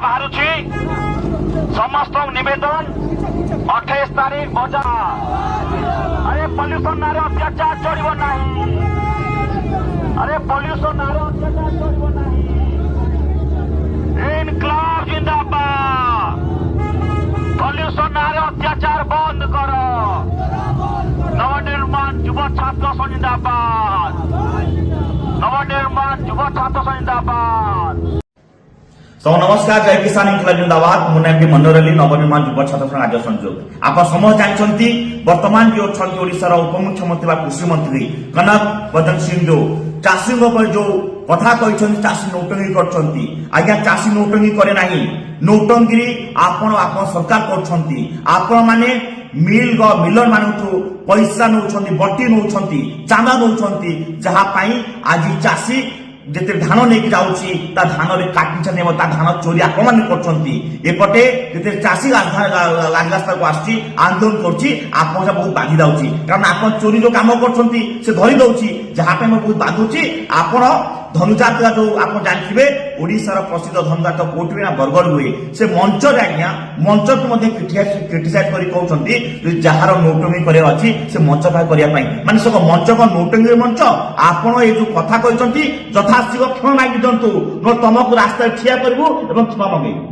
बाहरुछि समस्त निवेदन 28 तारीख बजार अरे पॉल्यूशन नारे अत्याचार चढ़िबो नाही अरे पॉल्यूशन नारे अत्याचार चढ़िबो नाही इनकलाब जिंदाबाद पॉल्यूशन नारे अत्याचार बंद करो नवनिर्माण युवा छात्र संघ जिंदाबाद नवनिर्माण युवा छात्र संघ जिंदाबाद। नमस्कार जय किसान इनकलाब जिंदाबाद मो नाम मनोरली नवनिर्माण युवा छात्र संघ राज्य संयोग आप समस्त जानते वर्तमान जो अच्छा ओडिशार उपमुख्यमंत्री कृषि मंत्री कनक बदन सिंह जो चाषी जो कथा कहते चाषी नौटंगी करछंती आज्ञा चाषी नौटंगी करे नाही नौटंगी आपण सरकार करछंती आपण माने मिलर मानू पैसा नौछंती बटी नौछंती चांदा नौछंती जहा पाई आज चाषी जिते धान लेकिन जाऊँगी धान में काटी धान चोरी आक्रमण करपटे जिते चाषी राजरास्ता को आसी आंदोलन कर बहुत बाधि जाऊँगी कारण आप चोरी जो कम कर धरी दौर जहाँ बहुत बाधुची आपण धनुजात्रा जो आप जानते ओडिशार प्रसिद्ध धनुजात्रा कोटी ना बरगढ़ हुए से मंच आज्ञा मंच को क्रिटिसाइज कर कहते जार नौटंगी कर से मंच करने माने सब मंच को नौटंगी मंच आपण ये जो कथा कहते यथाशीघ्र क्षमा मांगी दिंतु तुमको रास्ता ठिया करूँ क्षमा मंगेबू।